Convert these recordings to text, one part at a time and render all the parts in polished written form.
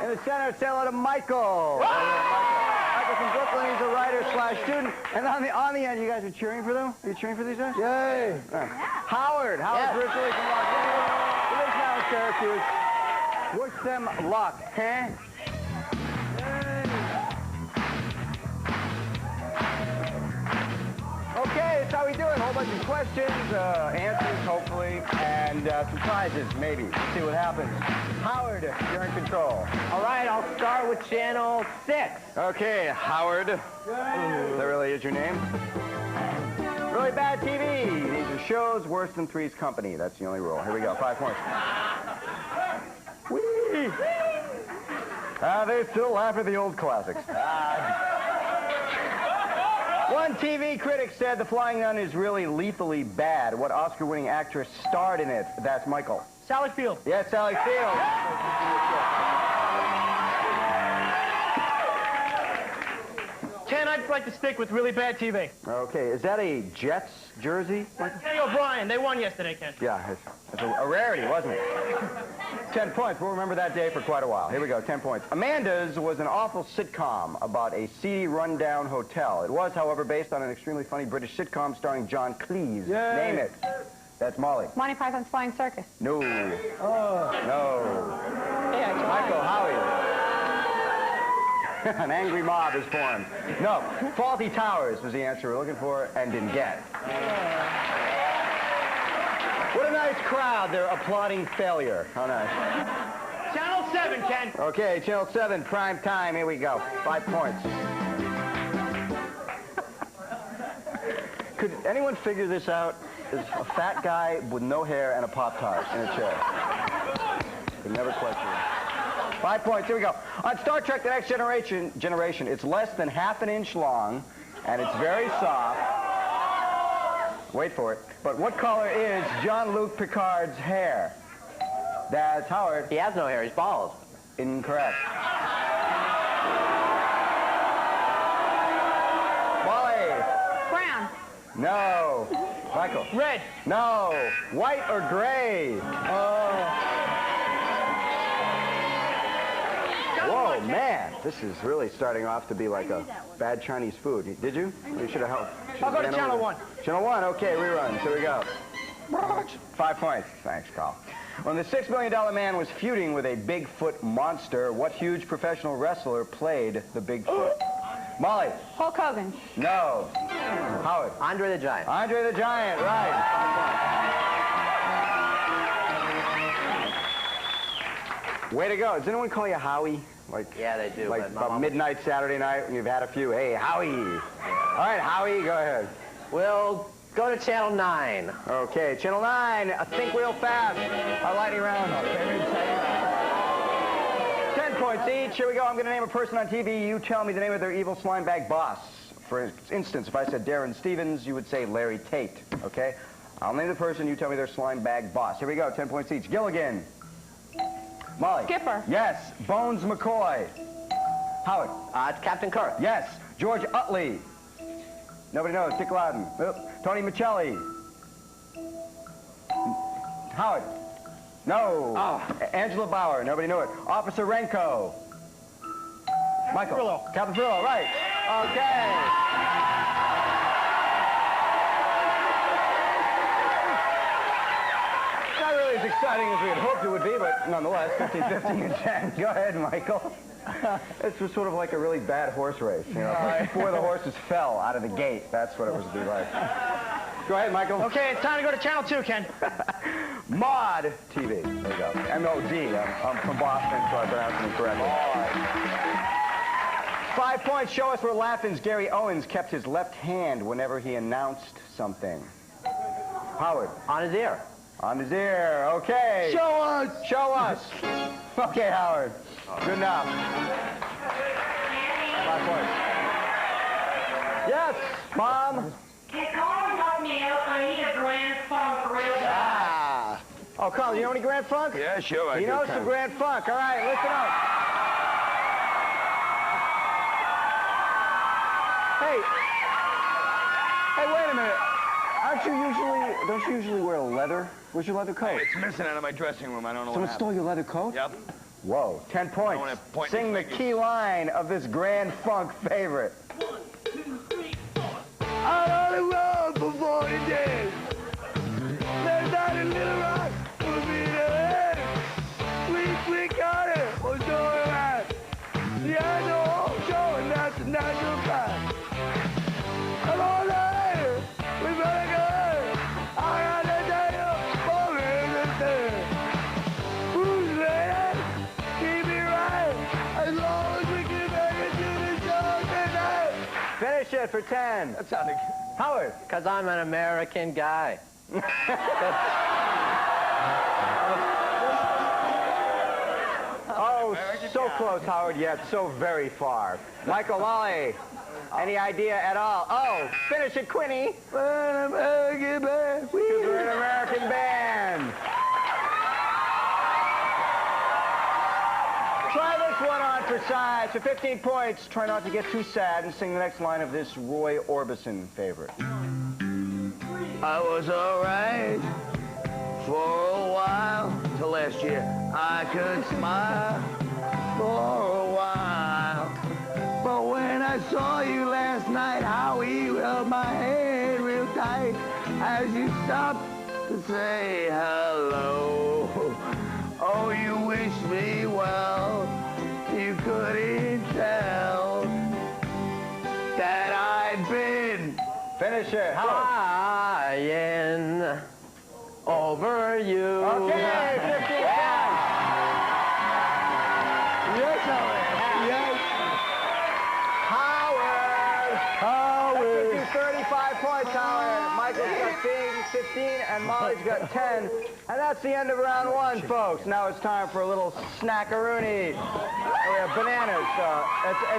In the center, say hello to Michael. Michael from Brooklyn. He's a writer/student. And on the end, you guys are cheering for them? Are you cheering for these guys? Yay! Howard. Howard's originally from Los Angeles. He lives now in Syracuse. Wish them luck, huh? Okay, that's how we do it. A whole bunch of questions, answers, hopefully, and some prizes, maybe. See what happens. Howard, you're in control. All right, I'll start with Channel 6. Okay, Howard. That really is your name? Really Bad TV. These are shows worse than Three's Company. That's the only rule. Here we go. 5 points. Whee! They still laugh at the old classics. One TV critic said The Flying Nun is really lethally bad. What Oscar-winning actress starred in it? That's Michael. Sally Field. Yes, Sally Field. Ken, I'd like to stick with Really Bad TV. Okay, is that a Jets jersey? Kenny O'Brien, they won yesterday, Ken. Yeah, it's a rarity, wasn't it? 10 points. We'll remember that day for quite a while. Here we go, 10 points. Amanda's was an awful sitcom about a seedy, rundown hotel. It was, however, based on an extremely funny British sitcom starring John Cleese. Yay. Name it. That's Molly. Monty Python's Flying Circus. No. Oh. No. Yeah, Michael, Howie. An angry mob is formed. No. Faulty Towers was the answer we're looking for and didn't get. What a nice crowd. They're applauding failure. How nice. Channel 7, Ken. Okay, Channel 7, prime time. Here we go. 5 points. Could anyone figure this out? There's a fat guy with no hair and a Pop-Tart in a chair. Could never question it. 5 points. Here we go. On Star Trek The Next Generation, it's less than half an inch long, and it's very soft. Wait for it. But what color is Jean-Luc Picard's hair? That's Howard. He has no hair. He's bald. Incorrect. Molly. Brown. No. Michael. Red. No. White or gray? Oh. Whoa, man. This is really starting off to be like a bad Chinese food. Did you? You should have helped. I'll go to Channel 1. Channel 1, okay, reruns. Here we go. 5 points. Thanks, Carl. When the $6 million man was feuding with a Bigfoot monster, what huge professional wrestler played the Bigfoot? Molly. Hulk Hogan. No. Howard. Andre the Giant. Andre the Giant, right. Way to go. Does anyone call you Howie? Like, yeah, they do. Like about midnight Saturday night when you've had a few. Hey, Howie. All right, Howie, go ahead. We'll go to Channel 9. Okay, Channel 9. Think real fast. Our lightning round. 10 points each. Here we go. I'm going to name a person on TV. You tell me the name of their evil slime bag boss. For instance, if I said Darren Stevens, you would say Larry Tate. Okay? I'll name the person. You tell me their slime bag boss. Here we go. 10 points each. Gilligan. Molly. Skipper. Yes. Bones McCoy. Howard. It's Captain Kirk. Yes. George Utley. Nobody knows. Dick Loudon. Tony Michelli. Howard. No. Oh. Angela Bauer. Nobody knew it. Officer Renko. Michael. Frillo. Captain Frillo. Right. Okay. Not really as exciting as we had hoped it would be, but nonetheless, 15, 15, and 10. Go ahead, Michael. This was sort of like a really bad horse race, you know. Before the horses fell out of the gate, that's what it was to be like. Go ahead, Michael. Okay, it's time to go to Channel 2, Ken. Mod TV. There you go. M-O-D. I'm from Boston, so I pronounced it correctly. 5 points. Show us where Laughing's Gary Owens kept his left hand whenever he announced something. Howard. On his ear. On his ear. Okay. Show us. Show us. Okay, Howard. Good enough. 5 points. Yes, Mom. Can Colin help me out? I need a Grand Funk real bad. Oh, Colin, you know any Grand Funk? Yeah, sure. He knows some Grand Funk. All right, listen up. Hey, wait a minute. Don't you usually wear leather? Where's your leather coat? It's missing out of my dressing room. I don't know Someone what stole your leather coat? Yep. Whoa, 10 points. wanna point Sing the fingers. key line of this Grand Funk favorite. 1, 2, 3, 4. Out on the road for 40 days. There's not a little rock for me to hit. We got it. We're doing that. Yeah, the whole show, and that's a natural fact. Come on, lady. We better go. I got to tell you, for everything. Who's ready? Keep it right. As long as we can make it to the show tonight. Finish it for 10. That sounded good. Howard. Because I'm an American guy. Oh, so close, Howard, yet so very far. Michael Lolly, any idea at all? Oh, finish it, Quinny. We're an American band. Because we're an American band. Try this one on for size. For 15 points, try not to get too sad and sing the next line of this Roy Orbison favorite. I was alright for a while till last year. I could smile for a while. But when I saw you last night, how you held my hand real tight as you stopped to say hello. Oh, you wished me well. You couldn't tell that I'd been Finish it, Howard. Flying over you. Okay, 15 points. Yes, Howard. Yes. Howard. That gives you 35 points, Howard. Michael's got 15, and Molly's got 10. And that's the end of round one, folks. Now it's time for a little snackaroony. We have bananas.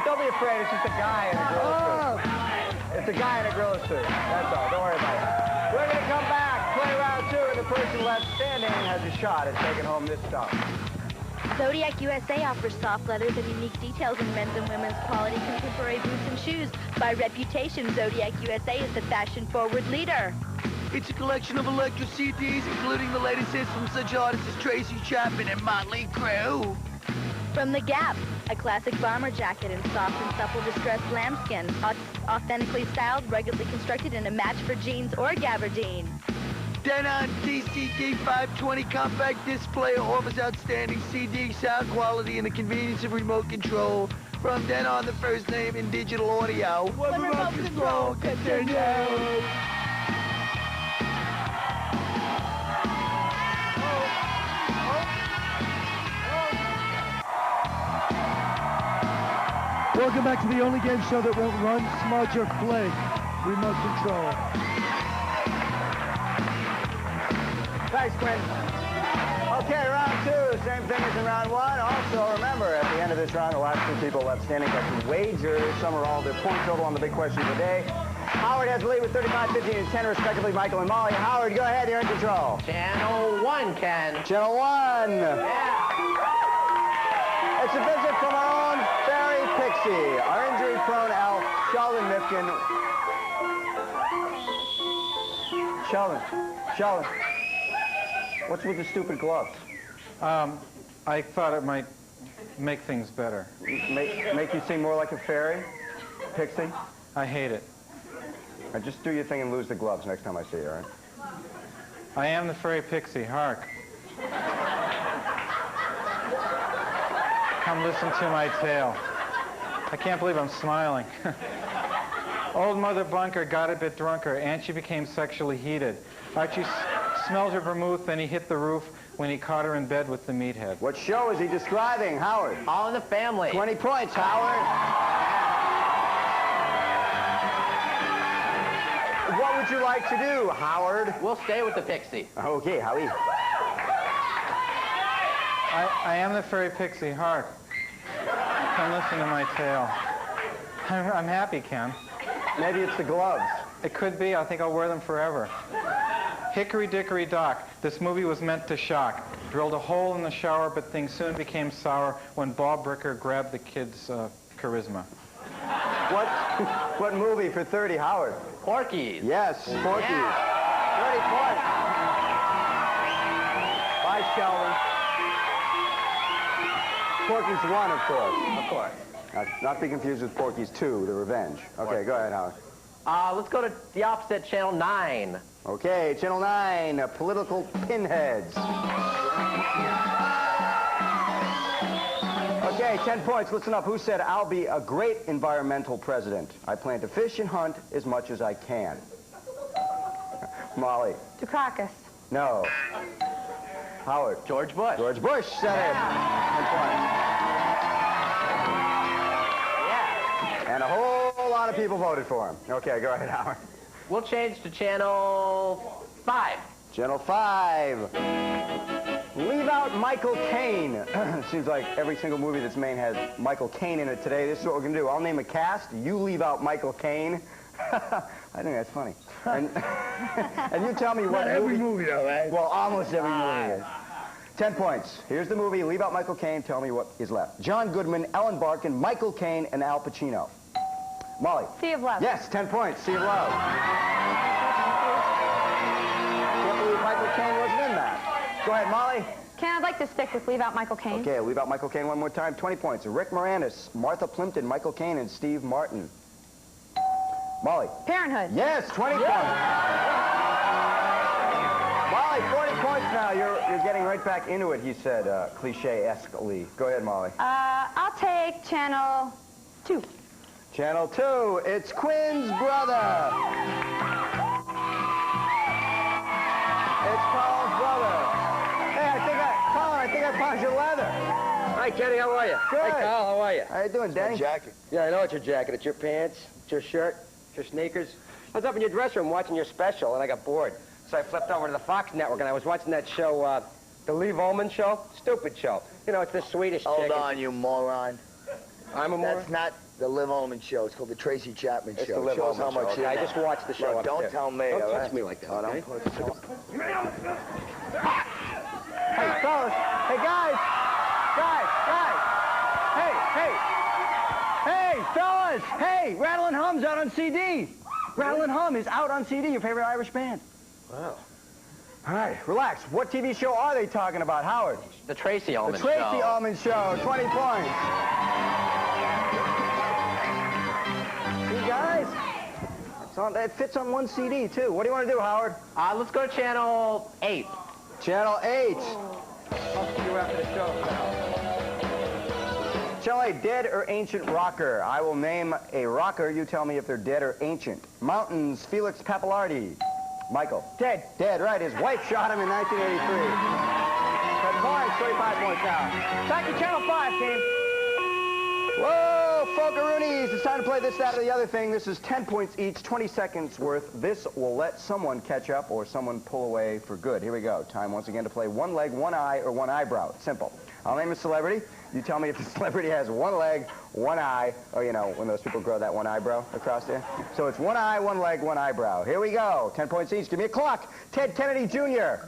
Don't be afraid, it's just a guy in a gorilla suit. It's a guy in a gorilla suit. That's all. Don't worry about it. We're going to come back, play round two, and the person left standing has a shot at taking home this stuff. Zodiac USA offers soft leathers and unique details in men's and women's quality contemporary boots and shoes. By reputation, Zodiac USA is the fashion-forward leader. It's a collection of electro CDs, including the latest hits from such artists as Tracy Chapman and Motley Crue. From The Gap, a classic bomber jacket in soft and supple distressed lambskin, authentically styled, ruggedly constructed, and a match for jeans or gabardine. Denon TCD 520 compact display offers outstanding CD sound quality and the convenience of remote control. From Denon, the first name in digital audio. When remote control continues. Welcome back to the only game show that won't run, smudge, or play. Remote control. Thanks, Quinn. Okay, round two, same thing as in round one. Also, remember, at the end of this round, the last two people left standing got to wager some or all their point total on the big question of the day. Howard has the lead with 35, 15, and 10, respectively, Michael and Molly. Howard, go ahead, you're in control. Channel 1, Ken. Channel 1. Yeah. It's a visit from our own fairy pixie, our injury-prone elf, Sheldon Mifkin. Sheldon. What's with the stupid gloves? I thought it might make things better. Make you seem more like a fairy? Pixie? I hate it. Now just do your thing and lose the gloves next time I see you, all right? I am the fairy pixie. Hark. Come listen to my tale. I can't believe I'm smiling. Old Mother Bunker got a bit drunker, and she became sexually heated. Archie smelled her vermouth, and he hit the roof when he caught her in bed with the meathead. What show is he describing, Howard? All in the Family. 20 points, Howard. What would you like to do, Howard? We'll stay with the Pixie. Okay, Howie. I am the fairy pixie. Hark. Come listen to my tale. I'm happy, Ken. Maybe it's the gloves. It could be. I think I'll wear them forever. Hickory Dickory Dock. This movie was meant to shock. Drilled a hole in the shower, but things soon became sour when Bob Bricker grabbed the kid's charisma. What movie for 30, Howard? Porky's. Yes, Porky's. Yeah. points. By Sheldon. Porky's 1, of course. Of course. Not to be confused with Porky's 2, The Revenge. Okay, go ahead, Howard. Let's go to the opposite, Channel 9. Okay, Channel 9, political pinheads. Okay, 10 points. Listen up. Who said, I'll be a great environmental president? I plan to fish and hunt as much as I can. Molly. Dukakis. No. Howard. George Bush. George Bush said it. 10 points. Yeah. And a whole lot of people voted for him. Okay, go ahead, Howard. We'll change to Channel 5. Channel 5. Leave out Michael Caine. Seems like every single movie that's made has Michael Caine in it today. This is what we're going to do. I'll name a cast. You leave out Michael Caine. I think that's funny. And, and you tell me what Not every movie, though, right? Well, almost every movie is. 10 points. Here's the movie. Leave out Michael Caine. Tell me what is left. John Goodman, Ellen Barkin, Michael Caine, and Al Pacino. Molly. Sea of Love. Yes, 10 points. Sea of Love. Can't believe Michael Caine wasn't in that. Go ahead, Molly. I'd like to stick with Leave Out Michael Caine. Okay, leave out Michael Caine one more time. 20 points. Rick Moranis, Martha Plimpton, Michael Caine, and Steve Martin. Molly. Parenthood. Yes, 20 points. Molly, 40 points now. You're getting right back into it, he said, cliche-esquely. Go ahead, Molly. I'll take Channel 2. Channel 2, it's Quinn's brother. It's Colin's brother. Hey, Colin, I think I found your leather. Hi, Kenny, how are you? Good. Hey, Kyle, how are you? How you doing, Danny? Jacket. Yeah, I know it's your jacket. It's your pants. It's your shirt. It's your sneakers. I was up in your dressing room watching your special, and I got bored. So I flipped over to the Fox Network, and I was watching that show, the Lee Volman show. Stupid show. You know, it's this Swedish chick. Hold on, you moron. I'm a moron? That's not the Liv Ullman show. It's called the Tracy Chapman It's show. the Liv Shows Ullman how much show. you Okay, I know. just watched the show Look, upstairs. don't tell me, Don't all touch right? me like that, Oh, okay? don't put it- Hey, fellas. Hey, guys. Hey, fellas. Hey, Rattle and Hum's out on CD. Rattle and Hum is out on CD, your favorite Irish band. Wow. All right, relax. What TV show are they talking about, Howard? The Tracy Ullman The Tracy Show. Ullman Show, 20 points. See, guys? It fits on one CD, too. What do you want to do, Howard? Let's go to Channel 8. Channel 8. I'll see you after the show. Channel 8, dead or ancient rocker. I will name a rocker. You tell me if they're dead or ancient. Mountains, Felix Pappalardi. Michael. Dead. Dead, right. His wife shot him in 1983. 10 points, 35 points now. Back to Channel 5, team. Whoa, Folkaroonies. It's time to play this, that, or the other thing. This is 10 points each, 20 seconds worth. This will let someone catch up or someone pull away for good. Here we go. Time once again to play one leg, one eye, or one eyebrow. Simple. I'll name a celebrity. You tell me if the celebrity has one leg, one eye, or, you know, when those people grow that one eyebrow across there. So it's one eye, one leg, one eyebrow. Here we go. 10 points each. Give me a clock. Ted Kennedy Jr.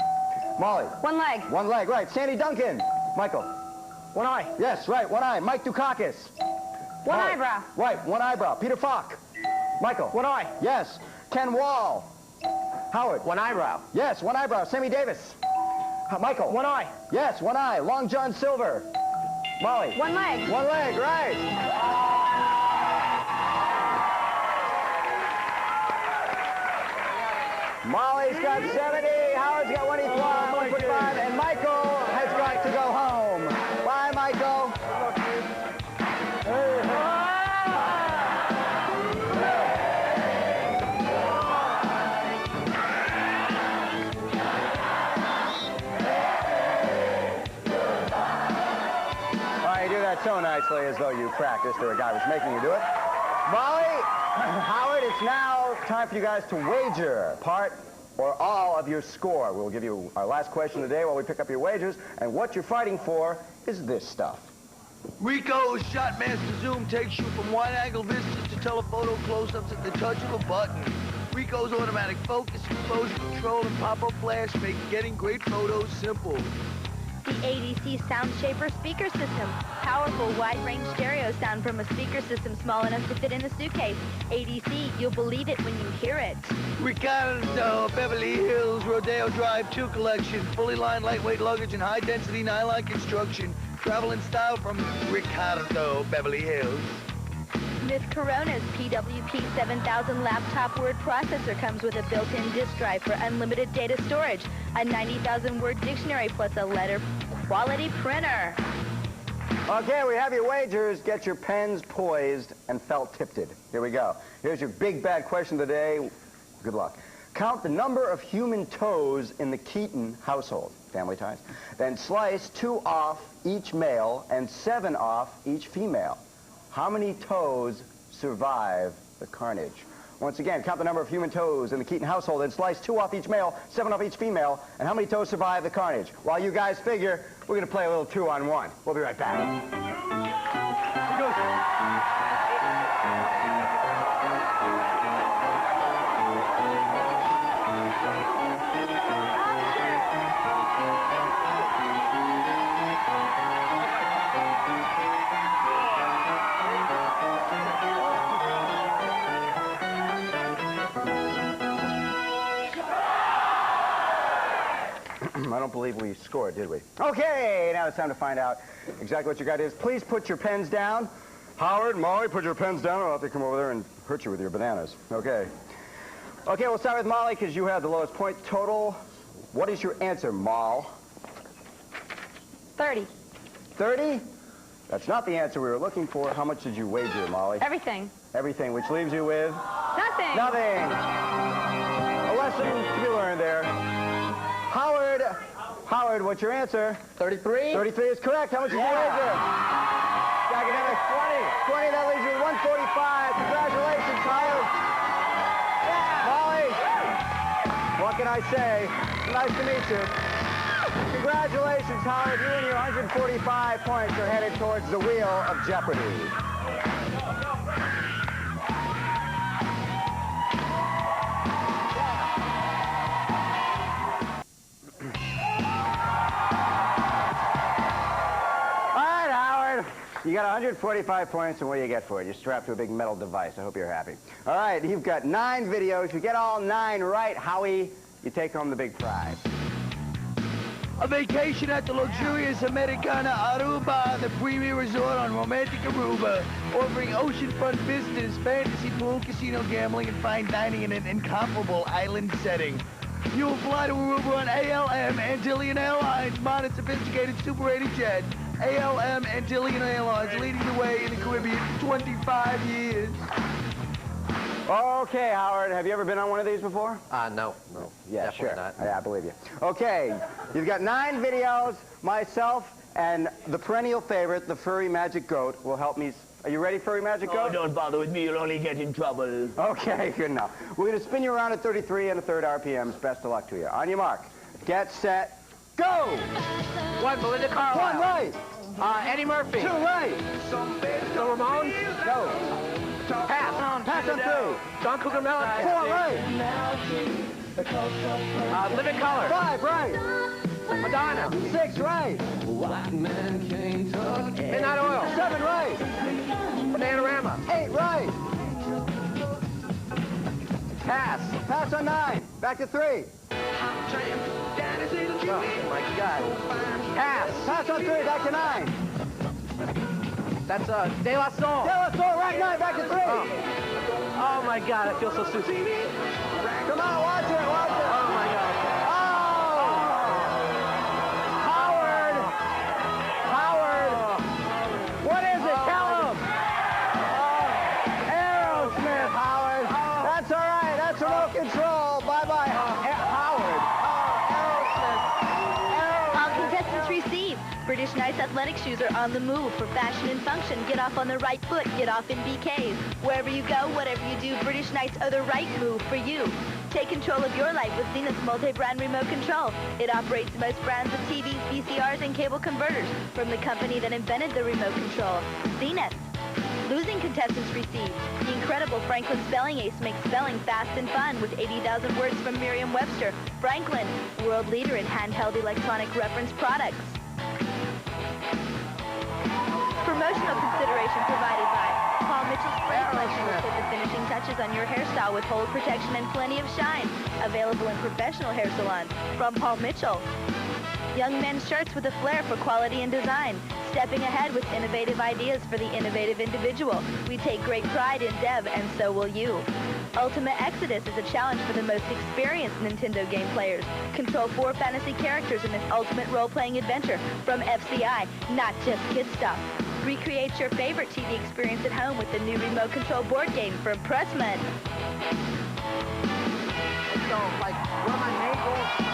Molly. One leg. One leg, right. Sandy Duncan. Michael. One eye. Yes, right. One eye. Mike Dukakis. One Molly. eyebrow. Right. One eyebrow. Peter Falk. Michael. One eye. Yes. Ken Wall. Howard. One eyebrow. Yes, one eyebrow. Sammy Davis. Michael. One eye. Yes, one eye. Long John Silver. Molly. One leg. One leg, right. Molly's got 70, Howard's got 145, and Michael has got to go home. Bye, Michael. You do that so nicely as though you practiced or a guy was making you do it. Molly, Howard, it's now time for you guys to wager part or all of your score. We'll give you our last question today while we pick up your wagers, and what you're fighting for is this stuff. Rico's Shotmaster Zoom takes you from wide-angle vistas to telephoto close-ups at the touch of a button. Rico's automatic focus, exposure control, and pop-up flash make getting great photos simple. the ADC Sound Shaper speaker system. Powerful, wide-range stereo sound from a speaker system small enough to fit in a suitcase. ADC, you'll believe it when you hear it. Ricardo, Beverly Hills, Rodeo Drive 2 collection. Fully lined, lightweight luggage and high-density nylon construction. Travel in style from Ricardo, Beverly Hills. Smith Corona's PWP 7000 laptop word processor comes with a built-in disk drive for unlimited data storage, a 90,000 word dictionary plus a letter quality printer. Okay, we have your wagers. Get your pens poised and felt tipped. Here we go. Here's your big bad question of the day. Good luck. Count the number of human toes in the Keaton household. Family ties. Then slice 2 off each male and 7 off each female. How many toes survive the carnage? Once again, count the number of human toes in the Keaton household and slice 2 off each male, 7 off each female, and how many toes survive the carnage? While you guys figure, we're going to play a little 2-on-1. We'll be right back. I don't believe we scored, did we? Okay, now it's time to find out exactly what your guy is. Please put your pens down. Howard, Molly, put your pens down, or I'll have to come over there and hurt you with your bananas. Okay. Okay, we'll start with Molly because you have the lowest point total. What is your answer, Moll? 30. 30? That's not the answer we were looking for. How much did you wager, Molly? Everything. Everything, which leaves you with? Nothing. Nothing. A lesson to be learned there. Howard, what's your answer? 33? 33 is correct. How much did you wager? Academic 20. 20, that leaves you with 145. Congratulations, Howard. Molly, what can I say? Nice to meet you. Congratulations, Howard. You and your 145 points are headed towards the wheel of Jeopardy. You got 145 points, and what do you get for it? You're strapped to a big metal device. I hope you're happy. All right, you've got 9 videos. If you get all 9 right, Howie, you take home the big prize. A vacation at the luxurious Americana Aruba, the premier resort on romantic Aruba, offering oceanfront vistas, fantasy pool, casino gambling, and fine dining in an incomparable island setting. You will fly to Aruba on ALM Antillian Airlines, modern, sophisticated, super-rated jet. ALM Antillian Airlines, leading the way in the Caribbean for 25 years. Okay, Howard, have you ever been on one of these before? No. Yeah, Definitely sure. not. Yeah, I believe you. Okay, you've got 9 videos. Myself and the perennial favorite, the furry magic goat, will help me. Are you ready, furry magic goat? Oh, don't bother with me. You'll only get in trouble. Okay, good enough. We're going to spin you around at 33 1/3 RPMs. Best of luck to you. On your mark. Get set. Go! 1, Belinda Carlisle. 1 right. Eddie Murphy. 2 right. The Ramones. Go. Pass. Pass on 3. John Cougar Mellencamp. 4 right. Living Color. 5 right. Madonna. 6 right. Midnight Oil. 7 right. Bananarama. 8 right. Pass. Pass on 9. Back to 3. Oh, my God. Pass. Pass on 3. Back to 9. That's De La Soul. De La Soul, right 9. Back to 3. Oh, my God. I feel so stupid. Come on, watch it. Watch it. Oh, my God. Howard. What is it? Tell him. Aerosmith, Howard. That's all right. That's remote control. Bye-bye, Howard. All contestants receive. British Nice athletic shoes are on the move for fashion and function. Get off on the right foot. Get off in BKs. Wherever you go, whatever you do, British Nights are the right move for you. Take control of your life with Zenith's multi-brand remote control. It operates most brands of TVs, VCRs, and cable converters from the company that invented the remote control, Zenith. Losing contestants receive. The incredible Franklin Spelling Ace makes spelling fast and fun with 80,000 words from Merriam-Webster. Franklin, world leader in handheld electronic reference products. finishes on your hairstyle with hold protection and plenty of shine. Available in professional hair salons. From Paul Mitchell. Young men's shirts with a flair for quality and design. Stepping ahead with innovative ideas for the innovative individual. We take great pride in Dev, and so will you. Ultimate Exodus is a challenge for the most experienced Nintendo game players. Control 4 fantasy characters in this ultimate role-playing adventure from FCI, not just kid stuff. Recreate your favorite TV experience at home with the new remote control board game from Pressman. So, like, one of my main goals